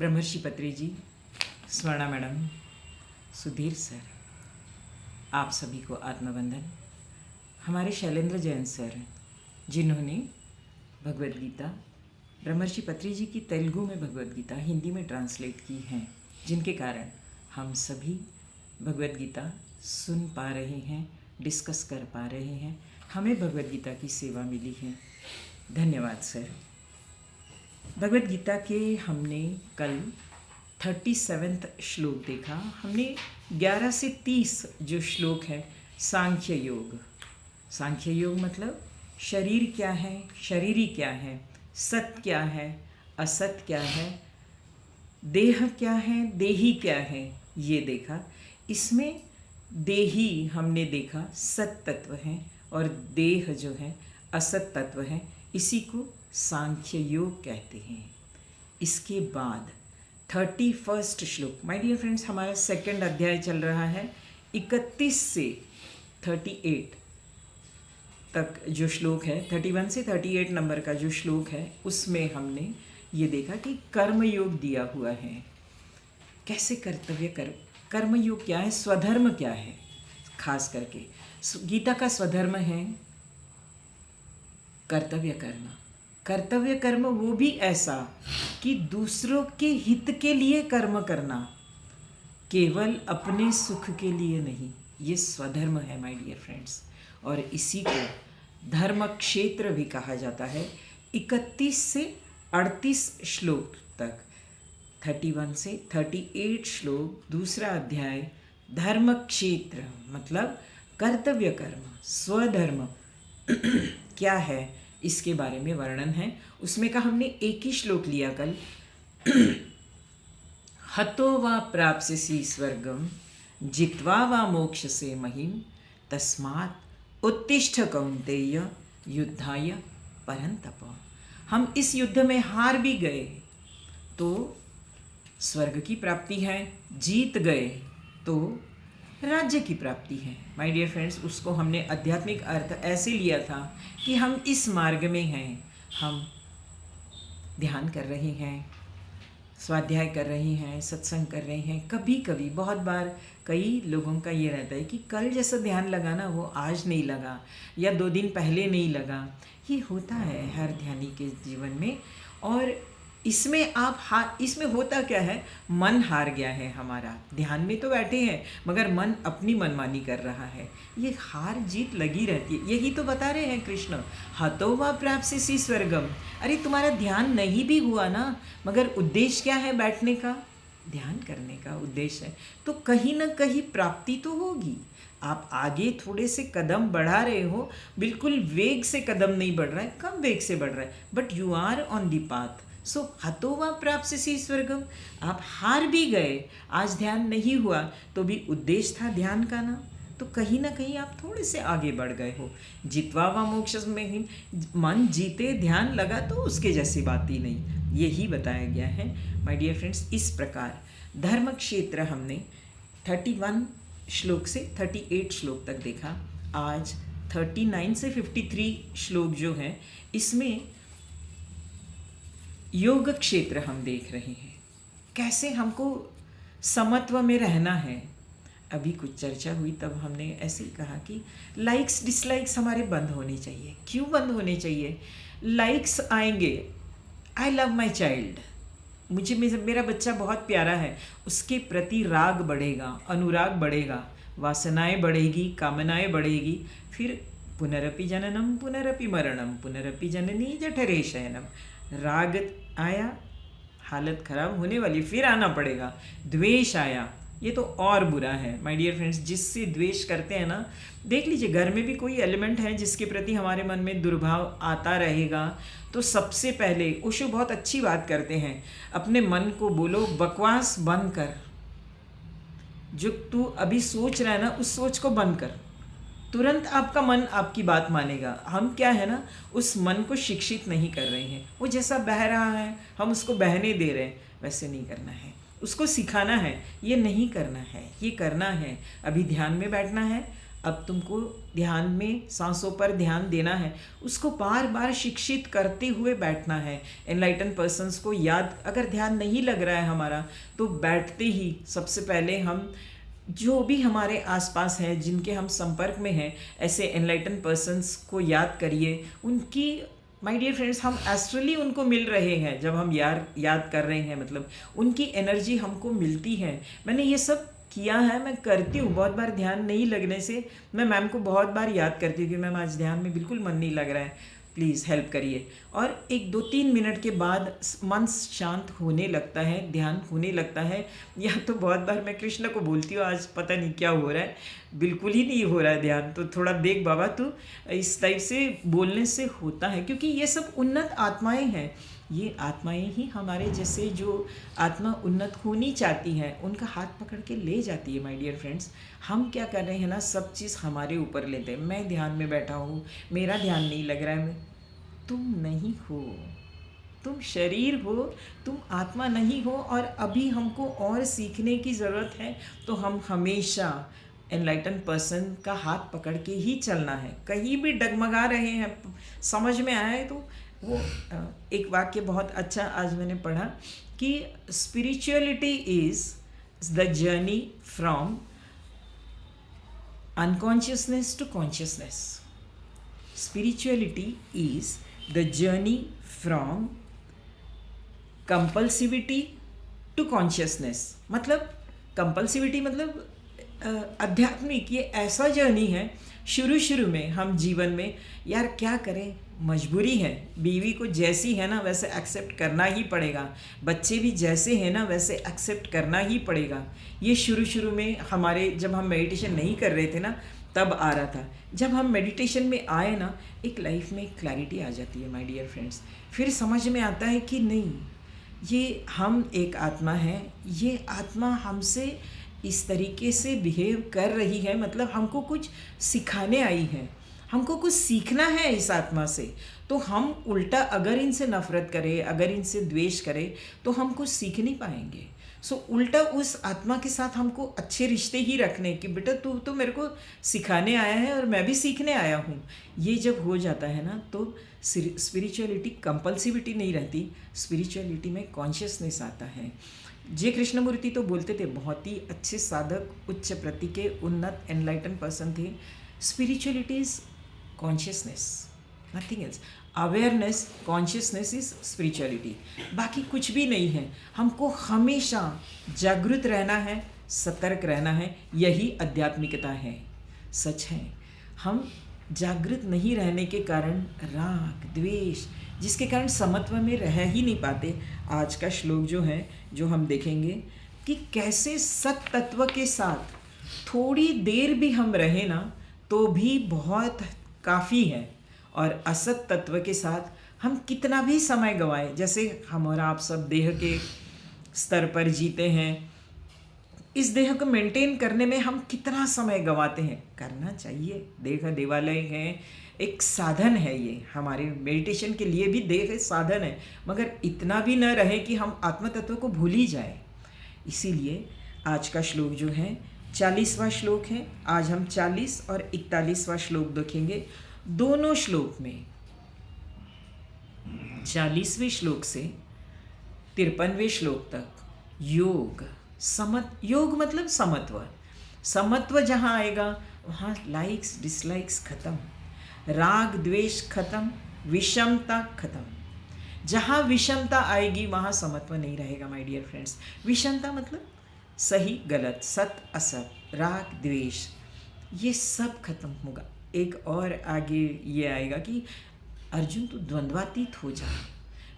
ब्रह्मर्षि पत्री जी, Swarna madam, Sudhir sir, आप सभी को आत्मवंदन। हमारे शैलेंद्र जैन सर, जिन्होंने भगवद गीता ब्रह्मर्षि पत्री जी की तेलुगु में भगवद गीता हिंदी में ट्रांसलेट की हैं, जिनके कारण हम सभी भगवद गीता सुन पा रहे हैं, डिस्कस कर पा रहे हैं, हमें भगवद गीता की सेवा मिली है। धन्यवाद सर। भगवद गीता के हमने कल 37वां श्लोक देखा। हमने 11 से 30 जो श्लोक है सांख्य योग। सांख्य योग मतलब शरीर क्या है, शरीरी क्या है, सत क्या है, असत क्या है, देह क्या है, देही क्या है, ये देखा। इसमें देही हमने देखा सत तत्व है और देह जो है असत तत्व है। इसी को सांख्य योग कहते हैं। इसके बाद 31वां श्लोक, माय डियर फ्रेंड्स, हमारा सेकंड अध्याय चल रहा है। 31 से 38 तक जो श्लोक है, 31 से 38 नंबर का जो श्लोक है, उसमें हमने ये देखा कि कर्म योग दिया हुआ है। कैसे कर्तव्य कर्म योग क्या है, स्वधर्म क्या है। खास करके गीता का स्वधर्म है कर्तव्य करना। कर्तव्य कर्म वो भी ऐसा कि दूसरों के हित के लिए कर्म करना, केवल अपने सुख के लिए नहीं। ये स्वधर्म है माय डियर फ्रेंड्स, और इसी को धर्म क्षेत्र भी कहा जाता है। 31 से 38 श्लोक तक, 31 से 38 श्लोक, दूसरा अध्याय धर्म क्षेत्र मतलब कर्तव्य कर्म, स्वधर्म क्या है, इसके बारे में वर्णन है। उसमें का हमने एक ही श्लोक लिया कल। हतो वा प्राप्स्यसि स्वर्गम जित्वा वा मोक्ष से महिम तस्मात् उत्तिष्ठ कौन्तेय युद्धाय परन्तप। हम इस युद्ध में हार भी गए तो स्वर्ग की प्राप्ति है, जीत गए तो राज्य की प्राप्ति है। माय डियर फ्रेंड्स, उसको हमने आध्यात्मिक अर्थ ऐसे लिया था कि हम इस मार्ग में हैं, हम ध्यान कर रहे हैं, स्वाध्याय कर रहे हैं, सत्संग कर रहे हैं। कभी कभी बहुत बार कई लोगों का ये रहता है कि कल जैसा ध्यान लगा ना, वो आज नहीं लगा, या 2 दिन पहले नहीं लगा। ये होता है हर ध्यानी के जीवन में। और इसमें होता क्या है, मन हार गया है हमारा। ध्यान में तो बैठे हैं मगर मन अपनी मनमानी कर रहा है। ये हार जीत लगी रहती है। यही तो बता रहे हैं कृष्ण, हतो वा प्राप्स्यसि स्वर्गम। अरे तुम्हारा ध्यान नहीं भी हुआ ना, मगर उद्देश्य क्या है बैठने का, ध्यान करने का उद्देश्य है, तो कहीं ना कहीं प्राप्ति तो होगी। आप आगे थोड़े से कदम बढ़ा रहे हो, बिल्कुल वेग से कदम नहीं बढ़ रहा है, कम वेग से बढ़ रहा है, but you are on the path. So हतो वा प्राप्स्यसि स्वर्गम। आप हार भी गए, आज ध्यान नहीं हुआ तो भी उद्देश्य था ध्यान का ना, तो कहीं ना कहीं आप थोड़े से आगे बढ़ गए हो। जित्वा वा मोक्ष में ही, मन जीते ध्यान लगा तो उसके जैसी बात ही नहीं, यही बताया गया है माय डियर फ्रेंड्स। इस प्रकार धर्म क्षेत्र हमने 31 श्लोक से 38 श्लोक तक देखा। आज 39 से 53 श्लोक जो है, इसमें योग क्षेत्र हम देख रहे हैं, कैसे हमको समत्व में रहना है। अभी कुछ चर्चा हुई तब हमने ऐसे ही कहा कि लाइक्स डिसलाइक्स हमारे बंद होने चाहिए। क्यों बंद होने चाहिए? लाइक्स आएंगे, आई लव माई चाइल्ड, मुझे मेरा बच्चा बहुत प्यारा है, उसके प्रति राग बढ़ेगा, अनुराग बढ़ेगा, वासनाएं बढ़ेगी, कामनाएं बढ़ेगी। फिर पुनरपि जननम पुनरपि मरणम पुनरपि जननी जठरे शयनम। राग आया, हालत खराब होने वाली, फिर आना पड़ेगा। द्वेष आया, ये तो और बुरा है माय डियर फ्रेंड्स। जिससे द्वेष करते हैं ना, देख लीजिए घर में भी कोई एलिमेंट है जिसके प्रति हमारे मन में दुर्भाव आता रहेगा, तो सबसे पहले ओशो बहुत अच्छी बात करते हैं, अपने मन को बोलो बकवास बंद कर, जो तू अभी सोच रहा है ना उस सोच को बंद कर, तुरंत आपका मन आपकी बात मानेगा। हम क्या है ना, उस मन को शिक्षित नहीं कर रहे हैं। वो जैसा बह रहा है हम उसको बहने दे रहे हैं, वैसे नहीं करना है, उसको सिखाना है, ये नहीं करना है, ये करना है। अभी ध्यान में बैठना है, अब तुमको ध्यान में सांसों पर ध्यान देना है, उसको बार बार शिक्षित करते हुए बैठना है। एनलाइटन पर्सन्स को याद, अगर ध्यान नहीं लग रहा है हमारा, तो बैठते ही सबसे पहले हम जो भी हमारे आसपास हैं, जिनके हम संपर्क में हैं, ऐसे एनलाइटन पर्सन्स को याद करिए। उनकी, माय डियर फ्रेंड्स, हम एस्ट्रली उनको मिल रहे हैं जब हम याद कर रहे हैं, मतलब उनकी एनर्जी हमको मिलती है। मैंने ये सब किया है, मैं करती हूँ बहुत बार। ध्यान नहीं लगने से मैं मैम को बहुत बार याद करती हूँ कि मैम आज ध्यान में बिल्कुल मन नहीं लग रहा है, प्लीज़ हेल्प करिए। और 1-2-3 मिनट के बाद मन शांत होने लगता है, ध्यान होने लगता है। या तो बहुत बार मैं कृष्ण को बोलती हूँ, आज पता नहीं क्या हो रहा है, बिल्कुल ही नहीं हो रहा है ध्यान, तो थोड़ा देख बाबा तू। इस टाइप से बोलने से होता है, क्योंकि ये सब उन्नत आत्माएं हैं। ये आत्माएं ही हमारे जैसे जो आत्मा उन्नत होनी चाहती है, उनका हाथ पकड़ के ले जाती है। माय डियर फ्रेंड्स, हम क्या कर रहे हैं ना, सब चीज़ हमारे ऊपर लेते हैं। मैं ध्यान में बैठा हूँ, मेरा ध्यान नहीं लग रहा है। तुम नहीं हो, तुम शरीर हो, तुम आत्मा नहीं हो। और अभी हमको और सीखने की ज़रूरत है, तो हम हमेशा एनलाइटन पर्सन का हाथ पकड़ के ही चलना है। कहीं भी डगमगा रहे हैं, समझ में आया है तो वो एक वाक्य बहुत अच्छा आज मैंने पढ़ा कि spirituality is the journey from unconsciousness to consciousness. Spirituality is the journey from compulsivity to consciousness. मतलब कंपल्सिविटी मतलब आध्यात्मिक, ये ऐसा जर्नी है। शुरू में हम जीवन में यार क्या करें, मजबूरी है, बीवी को जैसी है ना वैसे एक्सेप्ट करना ही पड़ेगा, बच्चे भी जैसे हैं ना वैसे एक्सेप्ट करना ही पड़ेगा। ये शुरू में हमारे, जब हम मेडिटेशन नहीं कर रहे थे ना, तब आ रहा था। जब हम मेडिटेशन में आए ना, एक लाइफ में क्लैरिटी आ जाती है माय डियर फ्रेंड्स। फिर समझ में आता है कि नहीं, ये हम एक आत्मा है, ये आत्मा हमसे इस तरीके से बिहेव कर रही है, मतलब हमको कुछ सिखाने आई है, हमको कुछ सीखना है इस आत्मा से। तो हम उल्टा अगर इनसे नफरत करें, अगर इनसे द्वेष करें, तो हम कुछ सीख नहीं पाएंगे। सो उल्टा उस आत्मा के साथ हमको अच्छे रिश्ते ही रखने कि बेटा तू तो मेरे को सिखाने आया है और मैं भी सीखने आया हूँ। ये जब हो जाता है ना, तो स्पिरिचुअलिटी कंपल्सिविटी नहीं रहती, स्पिरिचुअलिटी में कॉन्शियसनेस आता है। जे कृष्णमूर्ति तो बोलते थे, बहुत ही अच्छे साधक, उच्च प्रति के उन्नत एनलाइटन पर्सन थे। Spirituality is consciousness, nothing else. Awareness, consciousness is spirituality, बाकी कुछ भी नहीं है। हमको हमेशा जागृत रहना है, सतर्क रहना है, यही आध्यात्मिकता है। सच है, हम जागृत नहीं रहने के कारण राग द्वेष, जिसके कारण समत्व में रह ही नहीं पाते। आज का श्लोक जो है, जो हम देखेंगे कि कैसे सत तत्व के साथ थोड़ी देर भी हम रहें ना तो भी बहुत काफ़ी है, और असत तत्व के साथ हम कितना भी समय गंवाएं, जैसे हम और आप सब देह के स्तर पर जीते हैं, इस देह को मेंटेन करने में हम कितना समय गंवाते हैं। करना चाहिए, देह देवालय है, एक साधन है, ये हमारे मेडिटेशन के लिए भी देह साधन है, मगर इतना भी न रहे कि हम आत्म तत्व को भूल ही जाए। इसीलिए आज का श्लोक जो है 40वां श्लोक है। आज हम 40 और 41वां श्लोक देखेंगे। दोनों श्लोक में 40वें श्लोक से 53वें श्लोक तक योग, योग मतलब समत्व। समत्व जहाँ आएगा वहाँ लाइक्स डिसलाइक्स खत्म, राग द्वेष खत्म, विषमता खत्म। जहाँ विषमता आएगी वहाँ समत्व नहीं रहेगा माय डियर फ्रेंड्स। विषमता मतलब सही गलत, सत असत, राग द्वेष, ये सब खत्म होगा। एक और आगे ये आएगा कि अर्जुन तू द्वंद्वातीत हो जा,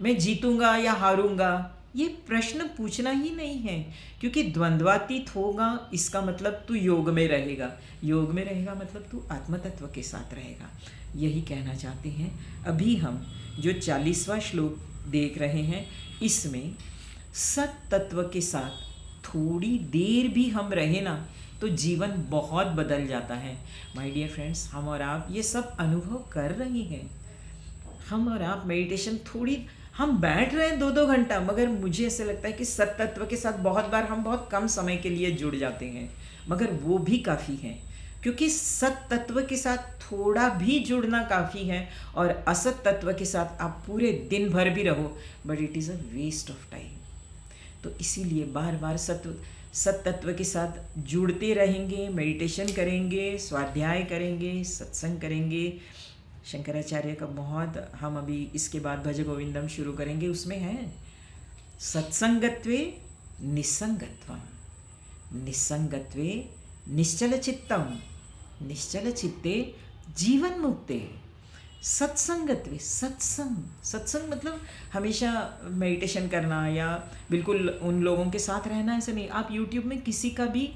मैं जीतूंगा या हारूंगा, ये प्रश्न पूछना ही नहीं है, क्योंकि द्वंद्वातीत होगा इसका मतलब तू योग में रहेगा, योग में रहेगा मतलब तू आत्मतत्व के साथ रहेगा। यही कहना चाहते हैं। अभी हम जो 40वां श्लोक देख रहे हैं, इसमें सत तत्व के साथ थोड़ी देर भी हम रहे ना तो जीवन बहुत बदल जाता है। माय डियर फ्रेंड्स, हम और आप ये सब अनुभव कर रहे हैं। हम और आप मेडिटेशन थोड़ी, हम बैठ रहे हैं 2-2 घंटा, मगर मुझे ऐसे लगता है कि सत तत्व के साथ बहुत बार हम बहुत कम समय के लिए जुड़ जाते हैं, मगर वो भी काफ़ी है। क्योंकि सत तत्व के साथ थोड़ा भी जुड़ना काफ़ी है, और असत तत्व के साथ आप पूरे दिन भर भी रहो, but it is a waste of time. तो इसीलिए बार बार सत तत्व के साथ जुड़ते रहेंगे, मेडिटेशन करेंगे, स्वाध्याय करेंगे, सत्संग करेंगे। शंकराचार्य का बहुत, हम अभी इसके बाद भज गोविंदम शुरू करेंगे, उसमें है सत्संगत्वे निसंगत्वम, निसंगत्वे निश्चल चित्तम, निश्चल चित्ते जीवन मुक्ते। सत्संगत्वे, सत्संग मतलब हमेशा मेडिटेशन करना या बिल्कुल उन लोगों के साथ रहना, ऐसा नहीं। आप यूट्यूब में किसी का भी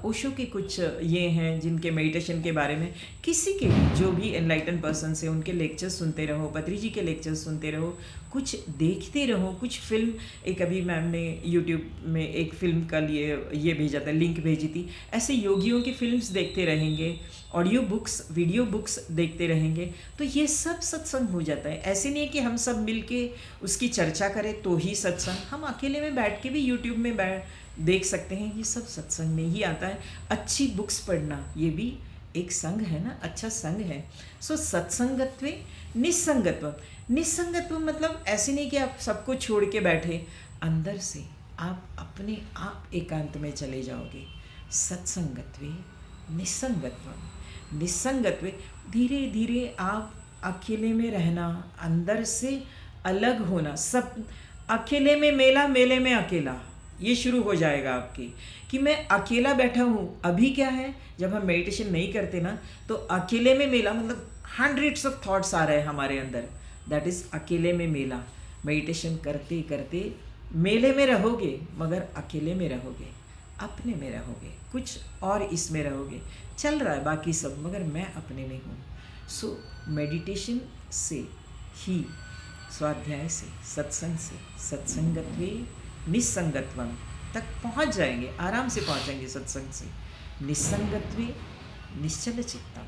ओशो के कुछ ये हैं जिनके मेडिटेशन के बारे में, किसी के भी जो भी एनलाइटन पर्सन से, उनके लेक्चर्स सुनते रहो, पत्री जी के लेक्चर्स सुनते रहो, कुछ देखते रहो, कुछ फिल्म। एक अभी मैम ने यूट्यूब में एक फिल्म का लिए ये भेजा था, लिंक भेजी थी। ऐसे योगियों की फिल्म्स देखते रहेंगे, ऑडियो बुक्स, वीडियो बुक्स देखते रहेंगे, तो ये सब सत्संग हो जाता है। ऐसे नहीं है कि हम सब मिल के उसकी चर्चा करें तो ही सत्संग, हम अकेले में बैठ के भी यूट्यूब में देख सकते हैं, ये सब सत्संग में ही आता है। अच्छी बुक्स पढ़ना, ये भी एक संग है ना, अच्छा संग है। सो सत्संगत्वे निसंगत्व, निसंगत्व मतलब ऐसे नहीं कि आप सबको छोड़ के बैठे, अंदर से आप अपने आप एकांत में चले जाओगे। सत्संगत्वे निसंगत्व, निसंगत्वे धीरे धीरे आप अकेले में रहना, अंदर से अलग होना। सब अकेले में मेला, मेले में अकेला, ये शुरू हो जाएगा आपकी, कि मैं अकेला बैठा हूँ। अभी क्या है, जब हम मेडिटेशन नहीं करते ना, तो अकेले में मेला मतलब हंड्रेड्स ऑफ थॉट्स आ रहे हैं हमारे अंदर, दैट इज़ अकेले में मेला। मेडिटेशन करते करते मेले में रहोगे, मगर अकेले में रहोगे, अपने में रहोगे, कुछ और इसमें रहोगे, चल रहा है बाकी सब, मगर मैं अपने में हूँ। सो मेडिटेशन से ही, स्वाध्याय से, सत्संग से, सत्संगत्वे निसंगत्वम तक पहुँच जाएंगे, आराम से पहुँचेंगे सत्संग से। निसंगत्वे निश्चल चित्तम,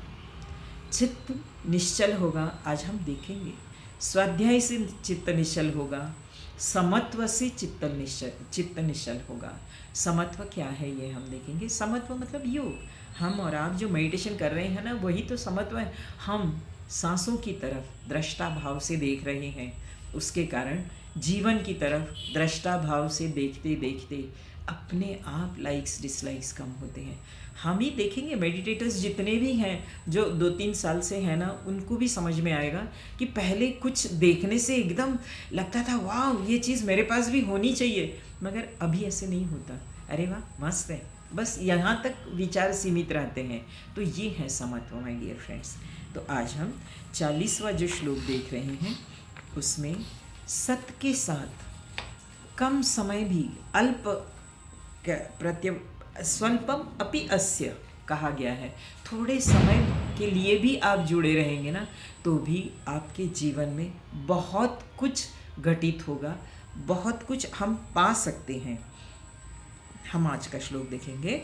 चित्त निश्चल होगा, आज हम देखेंगे। स्वाध्याय से चित्त निश्चल होगा, समत्व से चित्त निश्चल होगा। समत्व क्या है ये हम देखेंगे। समत्व मतलब योग, हम और आप जो मेडिटेशन कर रहे हैं ना, वही तो समत्व है। हम सांसों की तरफ दृष्टा भाव से देख रहे हैं, उसके कारण जीवन की तरफ दृष्टा भाव से देखते देखते अपने आप लाइक्स डिसलाइक्स कम होते हैं। हम ही देखेंगे, मेडिटेटर्स जितने भी हैं जो 2-3 साल से हैं ना, उनको भी समझ में आएगा कि पहले कुछ देखने से एकदम लगता था वाह ये चीज़ मेरे पास भी होनी चाहिए, मगर अभी ऐसे नहीं होता। अरे वाह मस्त है, बस यहाँ तक विचार सीमित रहते हैं। तो ये है समत्व माय डियर फ्रेंड्स। तो आज हम 40वां जो श्लोक देख रहे हैं, उसमें सत के साथ कम समय भी अल्प स्वल्पम अपि अस्य कहा गया है। थोड़े समय के लिए भी आप जुड़े रहेंगे ना, तो भी आपके जीवन में बहुत कुछ घटित होगा, बहुत कुछ हम पा सकते हैं। हम आज का श्लोक देखेंगे,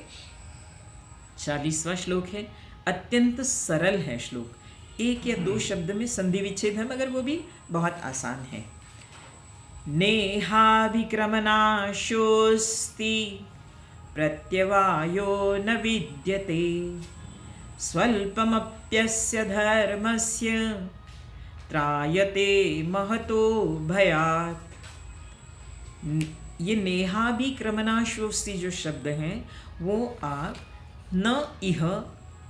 40वां श्लोक है। अत्यंत सरल है श्लोक, 1 या 2 शब्द में संधि विच्छेद है, मगर वो भी बहुत आसान है। नेहाभिक्रमनाशोऽस्ति प्रत्यवायो न विद्यते, स्वल्पमप्यस्य धर्मस्य त्रायते महतो भयात्। ये नेहाभिक्रमनाशोऽस्ति जो शब्द हैं, वो आप न इह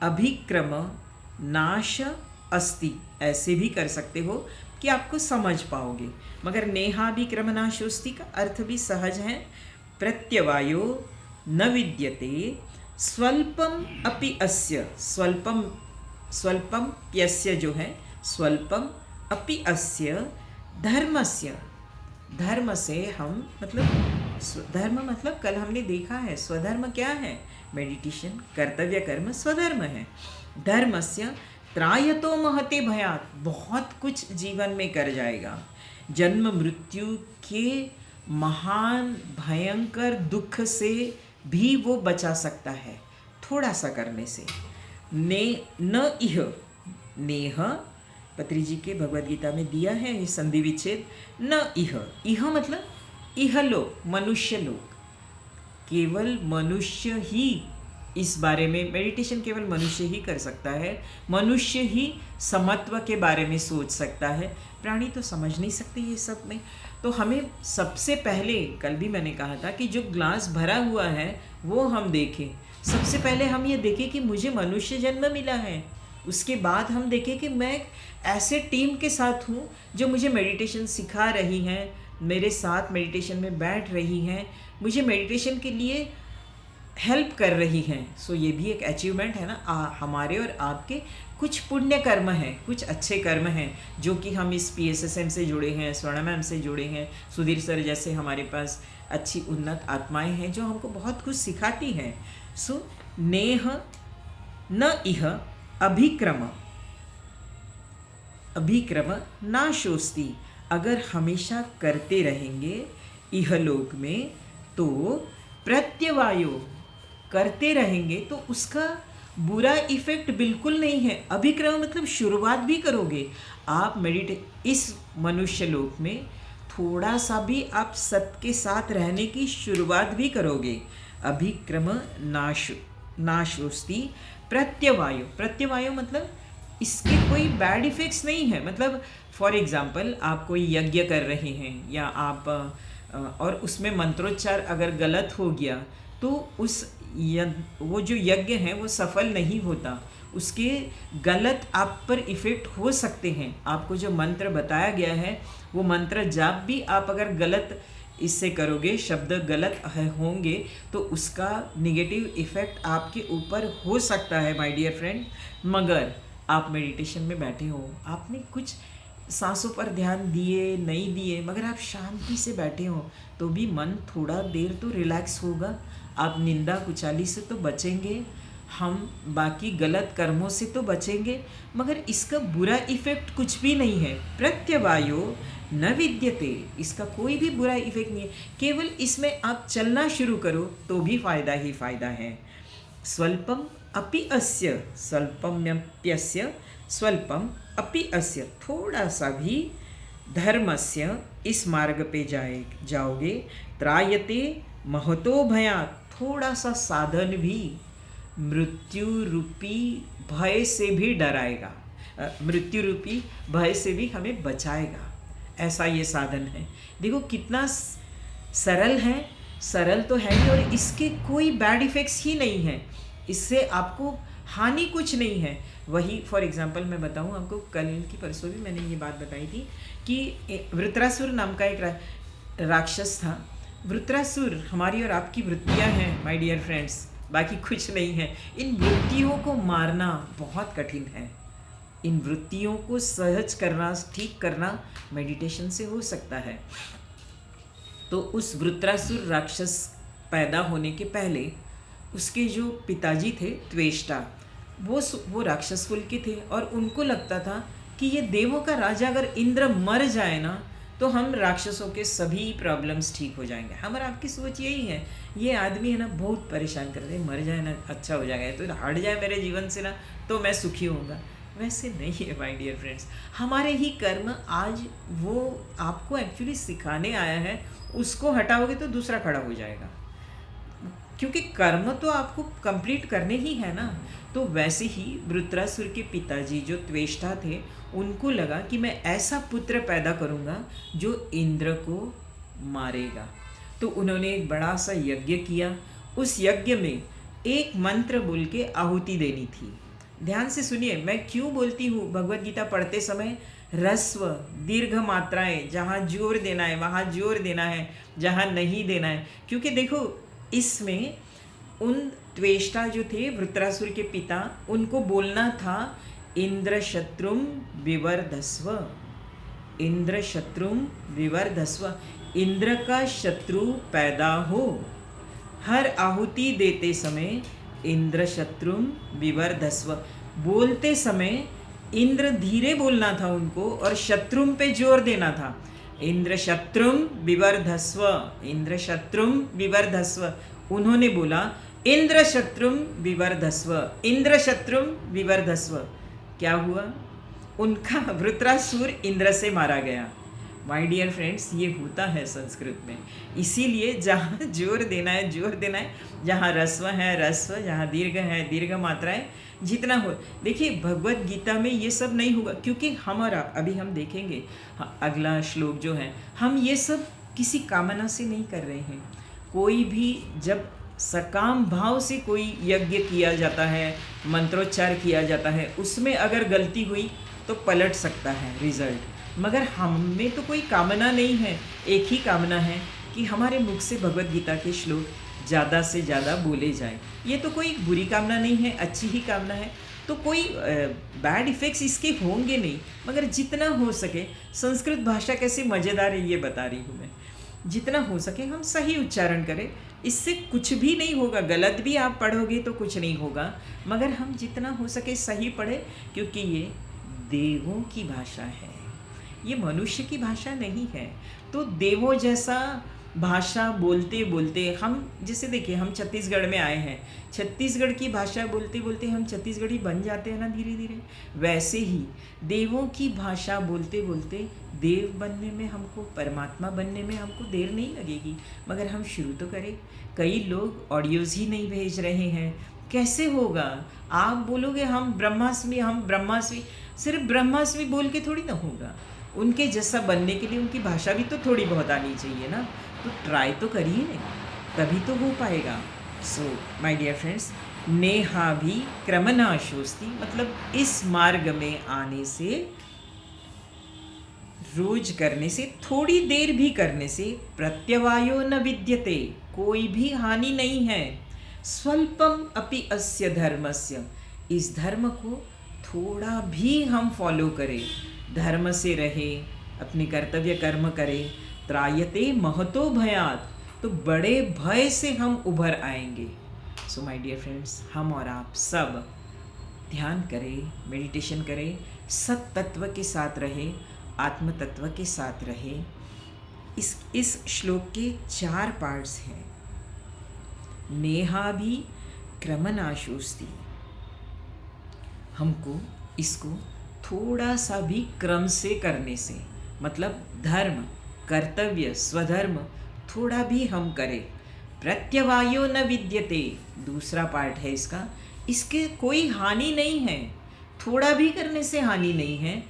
अभिक्रम नाश अस्ति ऐसे भी कर सकते हो कि आपको समझ पाओगे, मगर नेहाभिक्रमनाशोस्ति का अर्थ भी सहज है। प्रत्यवायो न विद्यते, स्वल्पम अपि अस्य, स्वल्पम प्यस्य जो है, स्वल्पम अपि अस्य धर्मस्य, धर्म से हम मतलब धर्म मतलब कल हमने देखा है स्वधर्म क्या है, मेडिटेशन, कर्तव्य कर्म स्वधर्म है। धर्मस्य त्रायतो महते भयात्, बहुत कुछ जीवन में कर जाएगा। जन्म मृत्यु के महान भयंकर दुख से भी वो बचा सकता है, थोड़ा सा करने से। न इह, नेह पत्री जी के भगवद गीता में दिया है ये संधि विच्छेद। न इह मतलब इहलोक, मनुष्य लोक, केवल मनुष्य ही इस बारे में मेडिटेशन केवल मनुष्य ही कर सकता है, मनुष्य ही समत्व के बारे में सोच सकता है, प्राणी तो समझ नहीं सकते ये सब में। तो हमें सबसे पहले, कल भी मैंने कहा था कि जो ग्लास भरा हुआ है वो हम देखें। सबसे पहले हम ये देखें कि मुझे मनुष्य जन्म मिला है, उसके बाद हम देखें कि मैं एक ऐसे टीम के साथ हूँ जो मुझे मेडिटेशन सिखा रही हैं, मेरे साथ मेडिटेशन में बैठ रही हैं, मुझे मेडिटेशन के लिए हेल्प कर रही हैं। सो ये भी एक अचीवमेंट है ना। हमारे और आपके कुछ पुण्य कर्म हैं, कुछ अच्छे कर्म हैं जो कि हम इस PSSM से जुड़े हैं, स्वर्ण मैम से जुड़े हैं, सुधीर सर जैसे हमारे पास अच्छी उन्नत आत्माएं हैं जो हमको बहुत कुछ सिखाती हैं। सो नेह न इह अभिक्रम अभिक्रम ना शोस्ति, अगर हमेशा करते रहेंगे इहलोक में तो प्रत्यवायो करते रहेंगे तो उसका बुरा इफेक्ट बिल्कुल नहीं है। अभिक्रम मतलब शुरुआत भी करोगे आप इस मनुष्य लोक में, थोड़ा सा भी आप सत्य के साथ रहने की शुरुआत भी करोगे। अभिक्रम नाशोस्ति प्रत्यवायो, प्रत्यवायो मतलब इसके कोई बैड इफ़ेक्ट्स नहीं है। मतलब फॉर एग्ज़ाम्पल आप कोई यज्ञ कर रहे हैं या आप और उसमें मंत्रोच्चार अगर गलत हो गया तो वो जो यज्ञ है वो सफल नहीं होता, उसके गलत आप पर इफ़ेक्ट हो सकते हैं। आपको जो मंत्र बताया गया है वो मंत्र जाप भी आप अगर गलत इससे करोगे, शब्द गलत होंगे तो उसका निगेटिव इफ़ेक्ट आपके ऊपर हो सकता है माय डियर फ्रेंड। मगर आप मेडिटेशन में बैठे हो, आपने कुछ सांसों पर ध्यान दिए नहीं दिए, मगर आप शांति से बैठे हो तो भी मन थोड़ा देर तो रिलैक्स होगा। आप निंदा कुचाली से तो बचेंगे, हम बाकी गलत कर्मों से तो बचेंगे, मगर इसका बुरा इफ़ेक्ट कुछ भी नहीं है। प्रत्यवायो न विद्यते, इसका कोई भी बुरा इफ़ेक्ट नहीं है, केवल इसमें आप चलना शुरू करो तो भी फ़ायदा ही फ़ायदा है। स्वल्पम अपि अस्य, स्वल्पम्यप्यस्य स्वल्पम अपि अस्य, थोड़ा सा भी धर्मस्य इस मार्ग पे जाओगे, त्रायते महतो भयात्, थोड़ा सा साधन भी मृत्यु रूपी भय से भी डराएगा, मृत्यु रूपी भय से भी हमें बचाएगा, ऐसा ये साधन है। देखो कितना सरल है, सरल तो है ही, और इसके कोई बैड इफ़ेक्ट्स ही नहीं है, इससे आपको हानि कुछ नहीं है। वही फॉर एग्जांपल मैं बताऊं आपको, कल की परसों भी मैंने ये बात बताई थी कि वृत्रासुर नाम का एक राक्षस था। वृत्रासुर हमारी और आपकी वृत्तियां हैं माय डियर फ्रेंड्स, बाकी कुछ नहीं है। इन वृत्तियों को मारना बहुत कठिन है, इन वृत्तियों को सहज करना, ठीक करना मेडिटेशन से हो सकता है। तो उस वृत्रासुर राक्षस पैदा होने के पहले उसके जो पिताजी थे त्वेष्टा, वो राक्षस कुल के थे, और उनको लगता था कि ये देवों का राजा अगर इंद्र मर जाए ना तो हम राक्षसों के सभी प्रॉब्लम्स ठीक हो जाएंगे। हमारा आपकी सोच यही है, ये आदमी है ना बहुत परेशान कर रहे, मर जाए ना अच्छा हो जाएगा, तो हट जाए मेरे जीवन से ना तो मैं सुखी होऊंगा। वैसे नहीं है माय डियर फ्रेंड्स, हमारे ही कर्म आज वो आपको एक्चुअली सिखाने आया है, उसको हटाओगे तो दूसरा खड़ा हो जाएगा, क्योंकि कर्म तो आपको कंप्लीट करने ही है ना। तो वैसे ही वृत्रासुर के पिताजी जो त्वेष्टा थे, उनको लगा कि मैं ऐसा पुत्र पैदा करूंगा जो इंद्र को मारेगा। तो उन्होंने एक बड़ा सा यज्ञ किया, उस यज्ञ में एक मंत्र बोल के आहुति देनी थी। ध्यान से सुनिए, मैं क्यों बोलती हूँ भगवत गीता पढ़ते समय ह्रस्व दीर्घ मात्राएं, जहाँ जोर देना है वहाँ जोर देना है, जहाँ नहीं देना है, क्योंकि देखो इसमें उन त्वेष्टा जो थे वृत्रासुर के पिता, उनको बोलना था इंद्र शत्रुम विवर्धस्व, इंद्र शत्रुम विवर्धस्व, इंद्र का शत्रु पैदा हो। हर आहुति देते समय इंद्र शत्रुम विवर्धस्व बोलते समय इंद्र धीरे बोलना था उनको, और शत्रुम पे जोर देना था। इंद्र शत्रुम विवर्धस्व, इंद्र शत्रुम विवर्धस्व, उन्होंने बोला इंद्र शत्रुम विवर्धस्व, इंद्र शत्रुम विवर्धस्व। क्या हुआ? उनका वृत्रासुर इंद्र से मारा गया। माय डियर फ्रेंड्स, ये होता है संस्कृत में। इसीलिए जहाँ जोर देना है जोर देना है, जहाँ रस्व है रस्व, जहाँ दीर्घ है दीर्घ मात्राएं जितना हो। देखिए भगवत गीता में ये सब नहीं होगा, क्योंकि हमारा अभी हम देखेंगे अगला श्लोक जो है, हम ये सब किसी कामना से नहीं कर रहे हैं। कोई भी जब सकाम भाव से कोई यज्ञ किया जाता है, मंत्रोच्चार किया जाता है, उसमें अगर गलती हुई तो पलट सकता है रिजल्ट। मगर हम में तो कोई कामना नहीं है, एक ही कामना है कि हमारे मुख से भगवत गीता के श्लोक ज़्यादा से ज़्यादा बोले जाए। ये तो कोई बुरी कामना नहीं है, अच्छी ही कामना है। तो कोई बैड इफ़ेक्ट्स इसके होंगे नहीं, मगर जितना हो सके, संस्कृत भाषा कैसे मज़ेदार है ये बता रही हूँ मैं, जितना हो सके हम सही उच्चारण करें। इससे कुछ भी नहीं होगा, गलत भी आप पढ़ोगे तो कुछ नहीं होगा, मगर हम जितना हो सके सही पढ़े, क्योंकि ये देवों की भाषा है, ये मनुष्य की भाषा नहीं है। तो देवों जैसा भाषा बोलते बोलते हम, जैसे देखिए हम छत्तीसगढ़ में आए हैं, छत्तीसगढ़ की भाषा बोलते बोलते हम छत्तीसगढ़ी बन जाते हैं ना धीरे धीरे। वैसे ही देवों की भाषा बोलते बोलते देव बनने में हमको, परमात्मा बनने में हमको देर नहीं लगेगी, मगर हम शुरू तो करें। कई लोग ऑडियोज़ ही नहीं भेज रहे हैं, कैसे होगा? आप बोलोगे हम ब्रह्मास्मि, सिर्फ ब्रह्मास्मि बोल के थोड़ी ना होगा। उनके जैसा बनने के लिए उनकी भाषा भी तो थोड़ी बहुत आनी चाहिए ना। तो ट्राई तो करिए, तभी तो हो पाएगा। So my dear friends, Neha भी क्रमनाशोस्ति, मतलब इस मार्ग में आने से, रोज करने से, थोड़ी देर भी करने से, प्रत्यवायो न विद्यते, कोई भी हानि नहीं है। स्वल्पम अपि अस्य धर्मस्य, इस धर्म को थोड़ा भी हम फॉलो करें, धर्म से रहे, अपने कर्तव्य कर्म करें, त्रायते महतो भयात, तो बड़े भय से हम उभर आएंगे। सो माय डियर फ्रेंड्स, हम और आप सब ध्यान करें, मेडिटेशन करें, सत तत्व के साथ रहे, आत्म तत्व के साथ रहे। इस श्लोक के 4 पार्ट्स हैं। नेहा भी क्रमनाशोस्ति, हमको इसको थोड़ा सा भी क्रम से करने से, मतलब धर्म, कर्तव्य, स्वधर्म थोड़ा भी हम करें। प्रत्यवायो न विद्यते, दूसरा पार्ट है इसका, इसके कोई हानि नहीं है, थोड़ा भी करने से हानि नहीं है,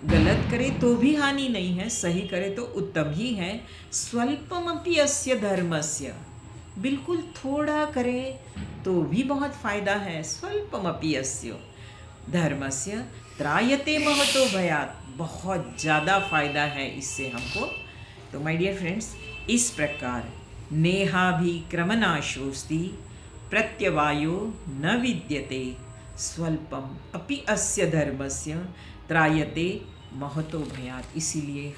गलत करे तो भी हानि नहीं है, सही करे तो उत्तम ही है। स्वल्पमपि अस्य धर्मस्य, बिल्कुल थोड़ा करे तो भी बहुत फायदा है। स्वल्पमपि अस्य धर्मस्य त्रायते महतो भयात, बहुत ज़्यादा फायदा है इससे हमको। तो माय डियर फ्रेंड्स, इस प्रकार नेहा भी क्रमनाशोस्ति, प्रत्यवायो न विद्यते, स्वल्पम अपि अस्य धर्मस्य त्रायते महतो भयात। इसीलिए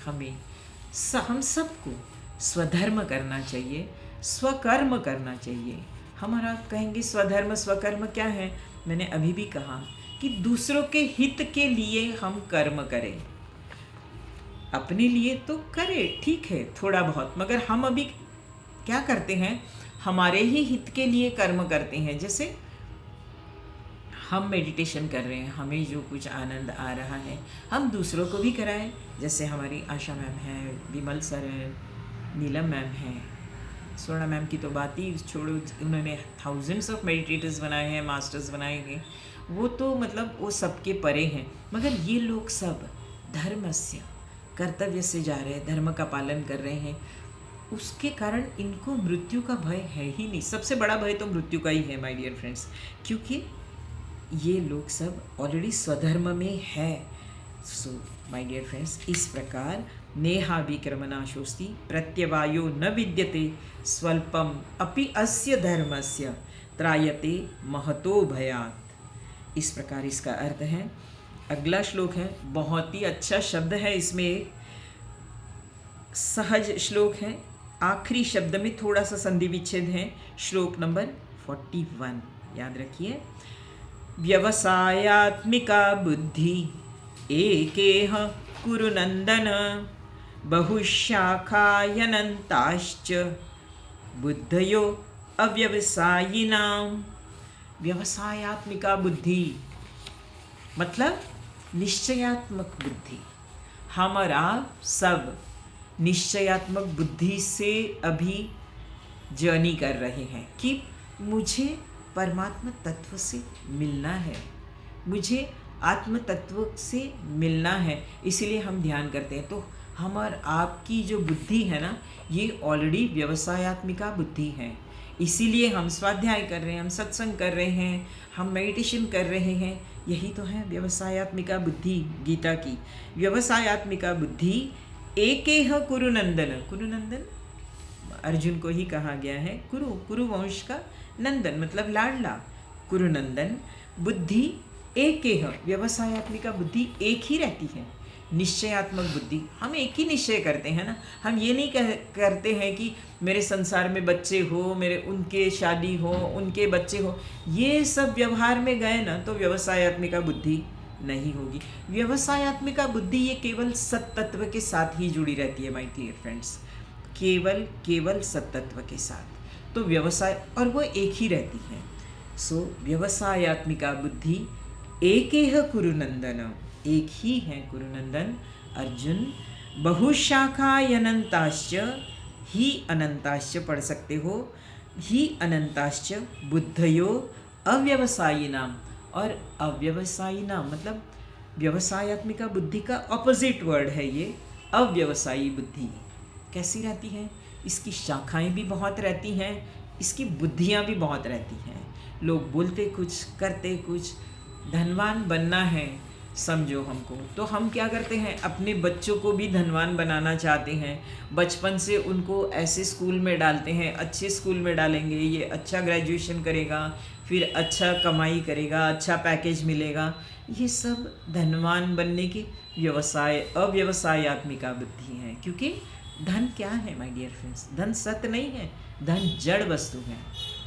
हम सबको स्वधर्म करना चाहिए, स्वकर्म करना चाहिए। हमारा कहेंगे स्वधर्म स्वकर्म क्या है? मैंने अभी भी कहा कि दूसरों के हित के लिए हम कर्म करें, अपने लिए तो करें, ठीक है थोड़ा बहुत, मगर हम अभी क्या करते हैं, हमारे ही हित के लिए कर्म करते हैं। जैसे हम मेडिटेशन कर रहे हैं, हमें जो कुछ आनंद आ रहा है हम दूसरों को भी कराएं। जैसे हमारी आशा मैम है, विमल सर है, नीलम मैम है, स्वर्ण मैम की तो बात ही छोड़ो, उन्होंने थाउजेंड्स ऑफ मेडिटेटर्स बनाए हैं, मास्टर्स बनाए हैं, वो तो मतलब वो सबके परे हैं। मगर ये लोग सब धर्मस्य, कर्तव्य से जा रहे हैं, धर्म का पालन कर रहे हैं, उसके कारण इनको मृत्यु का भय है ही नहीं। सबसे बड़ा भय तो मृत्यु का ही है माय डियर फ्रेंड्स, क्योंकि ये लोग सब ऑलरेडी स्वधर्म में है। सो माय डियर फ्रेंड्स, इस प्रकार नेहा विक्रमनाशोस्ति, प्रत्यवायो न विद्यते, स्वल्पम अपि अस्य धर्मस्य त्रायते महतो भयात। इस प्रकार इसका अर्थ है। अगला श्लोक है, बहुत ही अच्छा शब्द है, इसमें एक सहज श्लोक है, आखिरी शब्द में थोड़ा सा संधि विच्छेद है। श्लोक नंबर 41 याद रखिए। व्यवसायात्मिका बुद्धि एकेह कुरु नंदन, बहुशाखायनन्ताश्च बुद्धयो अव्यवसायिनाम। व्यवसायात्मिका बुद्धि मतलब निश्चयात्मक बुद्धि। हम और आप सब निश्चयात्मक बुद्धि से अभी जर्नी कर रहे हैं कि मुझे परमात्मा तत्व से मिलना है, मुझे आत्म तत्व से मिलना है, इसीलिए हम ध्यान करते हैं। तो हम और आपकी जो बुद्धि है ना, ये ऑलरेडी व्यवसायत्मिका बुद्धि है, इसीलिए हम स्वाध्याय कर रहे हैं, हम सत्संग कर रहे हैं, हम मेडिटेशन कर रहे हैं। यही तो है व्यवसायत्मिका बुद्धि गीता की। व्यवसायत्मिका बुद्धि एकेह कुरुनंदन, कुरुनंदन अर्जुन को ही कहा गया है, कुरु वंश का नंदन मतलब लाडला, कुरुनंदन बुद्धि एकेह, व्यवसायत्मिका बुद्धि एक ही रहती है। निश्चयात्मक बुद्धि, हम एक ही निश्चय करते हैं ना, हम ये नहीं करते हैं कि मेरे संसार में बच्चे हो, मेरे उनके शादी हो, उनके बच्चे हो, ये सब व्यवहार में गए ना तो व्यवसायत्मिका बुद्धि नहीं होगी। व्यवसायत्मिका बुद्धि ये केवल सत्तत्व के साथ ही जुड़ी रहती है माय डियर फ्रेंड्स, केवल सत्तत्व के साथ। तो व्यवसाय और वो एक ही रहती है। सो व्यवसायत्मिका बुद्धि एकेह कुरुनंदन, एक ही है कुरुनंदन अर्जुन। बहुशाखायनंताश्च, ही अनंताश्च पढ़ सकते हो, ही अनंताश्च बुद्धयो अव्यवसायिनाम, और अव्यवसायिनाम मतलब व्यवसायत्मिका बुद्धि का ऑपोजिट वर्ड है ये, अव्यवसायी बुद्धि। कैसी रहती है? इसकी शाखाएं भी बहुत रहती हैं, इसकी बुद्धियां भी बहुत रहती हैं। लोग बोलते कुछ, करते कुछ, धनवान बनना है समझो हमको, तो हम क्या करते हैं, अपने बच्चों को भी धनवान बनाना चाहते हैं। बचपन से उनको ऐसे स्कूल में डालते हैं, अच्छे स्कूल में डालेंगे, ये अच्छा ग्रेजुएशन करेगा, फिर अच्छा कमाई करेगा, अच्छा पैकेज मिलेगा। ये सब धनवान बनने की अव्यवसायत्मिका बुद्धि है। क्योंकि धन क्या है माय डियर फ्रेंड्स? धन सत्य नहीं है, धन जड़ वस्तु है।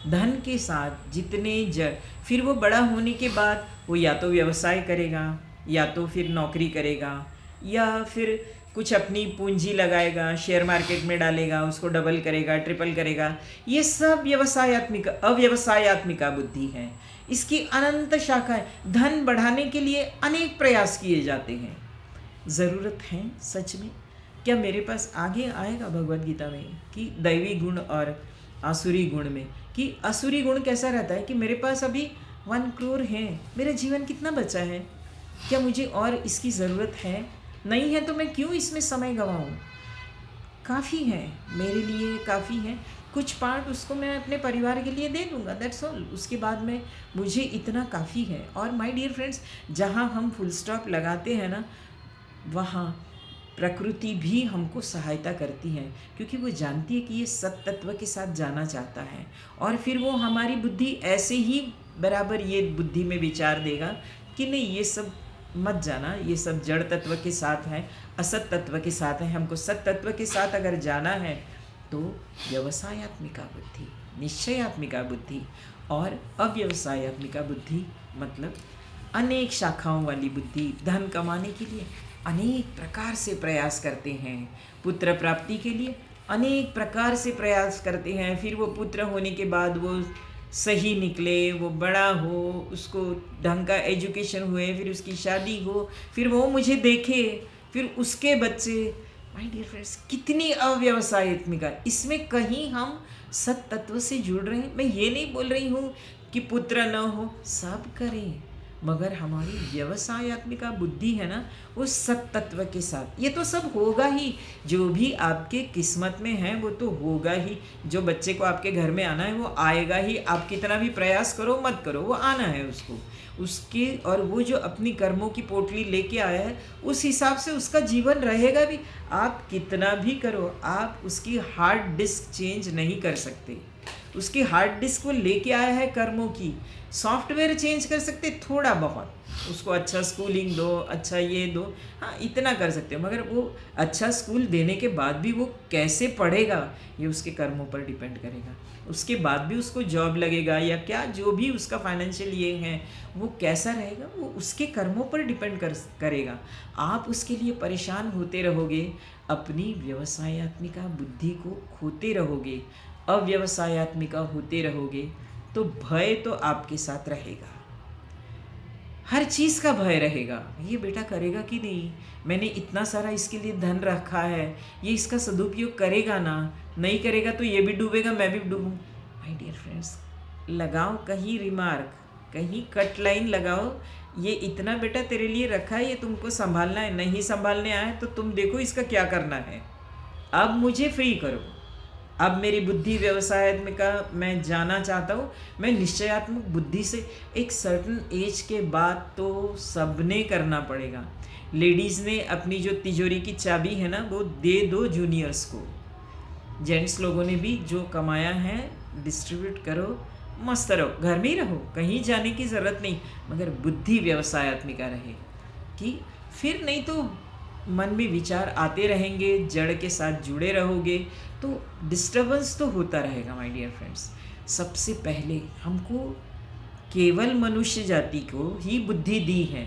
धन के साथ जितने जड़, फिर वो बड़ा होने के बाद वो या तो व्यवसाय करेगा, या तो फिर नौकरी करेगा, या फिर कुछ अपनी पूंजी लगाएगा, शेयर मार्केट में डालेगा, उसको डबल करेगा, ट्रिपल करेगा। ये सब अव्यवसायत्मिका बुद्धि है। इसकी अनंत शाखाएं, धन बढ़ाने के लिए अनेक प्रयास किए जाते हैं। ज़रूरत है सच में? क्या मेरे पास आगे आएगा भगवद गीता में कि दैवी गुण और आसुरी गुण में, कि आसुरी गुण कैसा रहता है कि मेरे पास अभी 1 करोड़ है, मेरा जीवन कितना बचा है, क्या मुझे और इसकी ज़रूरत है? नहीं है तो मैं क्यों इसमें समय गंवाऊँ? काफ़ी है मेरे लिए, काफ़ी है। कुछ पार्ट उसको मैं अपने परिवार के लिए दे दूँगा, दैट्स ऑल। उसके बाद में मुझे इतना काफ़ी है। और माय डियर फ्रेंड्स, जहाँ हम फुल स्टॉप लगाते हैं ना, वहाँ प्रकृति भी हमको सहायता करती है, क्योंकि वो जानती है कि ये सत्य तत्व के साथ जाना चाहता है। और फिर वो हमारी बुद्धि ऐसे ही बराबर ये बुद्धि में विचार देगा कि नहीं, ये सब मत जाना, ये सब जड़ तत्व के साथ है, असत तत्व के साथ है, हमको सत तत्व के साथ अगर जाना है तो व्यवसायत्मिका बुद्धि, निश्चयात्मिका बुद्धि और अव्यवसायत्मिका बुद्धि मतलब अनेक शाखाओं वाली बुद्धि। धन कमाने के लिए अनेक प्रकार से प्रयास करते हैं, पुत्र प्राप्ति के लिए अनेक प्रकार से प्रयास करते हैं, फिर वो पुत्र होने के बाद वो सही निकले, वो बड़ा हो, उसको ढंग का एजुकेशन हुए, फिर उसकी शादी हो, फिर वो मुझे देखे, फिर उसके बच्चे। माय डियर फ्रेंड्स, कितनी अव्यवसायत्मिका। इसमें कहीं हम सत तत्व से जुड़ रहे हैं। मैं ये नहीं बोल रही हूँ कि पुत्र न हो, सब करें, मगर हमारी व्यवसायत्मिका बुद्धि है ना, वो सत तत्व के साथ। ये तो सब होगा ही, जो भी आपके किस्मत में है वो तो होगा ही। जो बच्चे को आपके घर में आना है वो आएगा ही, आप कितना भी प्रयास करो मत करो, वो आना है उसको, उसके। और वो जो अपनी कर्मों की पोटली लेके आया है, उस हिसाब से उसका जीवन रहेगा भी। आप कितना भी करो, आप उसकी हार्ड डिस्क चेंज नहीं कर सकते। उसकी हार्ड डिस्क वो लेके आया है कर्मों की, सॉफ्टवेयर चेंज कर सकते थोड़ा बहुत, उसको अच्छा स्कूलिंग दो, अच्छा ये दो, हाँ इतना कर सकते हो, मगर वो अच्छा स्कूल देने के बाद भी वो कैसे पढ़ेगा ये उसके कर्मों पर डिपेंड करेगा। उसके बाद भी उसको जॉब लगेगा या क्या, जो भी उसका फाइनेंशियल ये है वो कैसा रहेगा, वो उसके कर्मों पर डिपेंड करेगा। आप उसके लिए परेशान होते रहोगे, अपनी व्यवसायत्मिका बुद्धि को खोते रहोगे, अव्यवसायत्मिका होते रहोगे, तो भय तो आपके साथ रहेगा। हर चीज़ का भय रहेगा, ये बेटा करेगा कि नहीं, मैंने इतना सारा इसके लिए धन रखा है, ये इसका सदुपयोग करेगा ना, नहीं करेगा तो ये भी डूबेगा, मैं भी डूबूँ। माय डियर फ्रेंड्स, लगाओ कहीं रिमार्क, कहीं कट लाइन लगाओ, ये इतना बेटा तेरे लिए रखा है, ये तुमको संभालना है, नहीं संभालने आए तो तुम देखो इसका क्या करना है, अब मुझे फ्री करो। अब मेरी बुद्धि व्यवसायत्मिका मैं जाना चाहता हूँ, मैं निश्चयात्मक बुद्धि से, एक सर्टन एज के बाद तो सबने करना पड़ेगा। लेडीज़ ने अपनी जो तिजोरी की चाबी है ना वो दे दो जूनियर्स को, जेंट्स लोगों ने भी जो कमाया है डिस्ट्रीब्यूट करो, मस्त रहो, घर में ही रहो, कहीं जाने की ज़रूरत नहीं, मगर बुद्धि व्यवसायत्मिका रहे कि फिर नहीं तो मन में विचार आते रहेंगे, जड़ के साथ जुड़े रहोगे तो डिस्टर्बेंस तो होता रहेगा। माय डियर फ्रेंड्स, सबसे पहले हमको केवल मनुष्य जाति को ही बुद्धि दी है,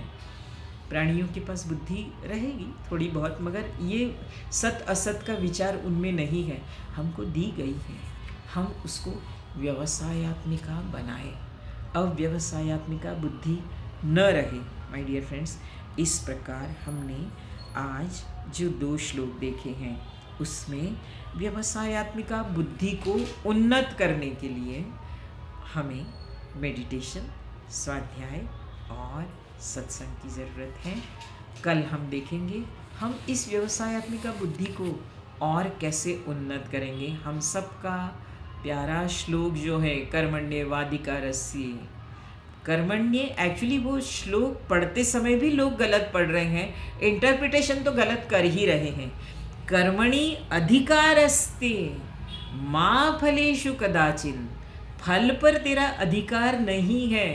प्राणियों के पास बुद्धि रहेगी थोड़ी बहुत, मगर ये सत असत का विचार उनमें नहीं है, हमको दी गई है, हम उसको व्यवसायत्मिका बनाए, अव्यवसायत्मिका बुद्धि न रहे। माय डियर फ्रेंड्स, इस प्रकार हमने आज जो 2 श्लोक देखे हैं उसमें व्यवसायत्मिका बुद्धि को उन्नत करने के लिए हमें मेडिटेशन, स्वाध्याय और सत्संग की ज़रूरत है। कल हम देखेंगे हम इस व्यवसायत्मिका बुद्धि को और कैसे उन्नत करेंगे। हम सबका प्यारा श्लोक जो है कर्मण्येवाधिकारस्य, कर्मण्य, एक्चुअली वो श्लोक पढ़ते समय भी लोग गलत पढ़ रहे हैं, इंटरप्रिटेशन तो गलत कर ही रहे हैं। कर्मणि अधिकारस्ते माँ फलेषु कदाचिन, फल पर तेरा अधिकार नहीं है।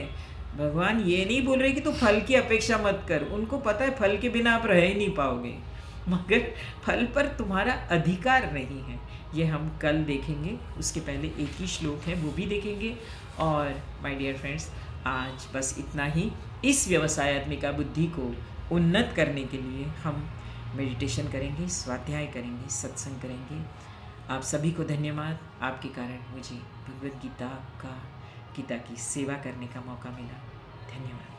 भगवान ये नहीं बोल रहे कि तू फल की अपेक्षा मत कर, उनको पता है फल के बिना आप रह ही नहीं पाओगे, मगर फल पर तुम्हारा अधिकार नहीं है। ये हम कल देखेंगे, उसके पहले एक ही श्लोक है वो भी देखेंगे। और माय डियर फ्रेंड्स, आज बस इतना ही। इस व्यवसायत्मिका बुद्धि को उन्नत करने के लिए हम मेडिटेशन करेंगे, स्वाध्याय करेंगे, सत्संग करेंगे। आप सभी को धन्यवाद, आपके कारण मुझे भगवद गीता की सेवा करने का मौका मिला। धन्यवाद।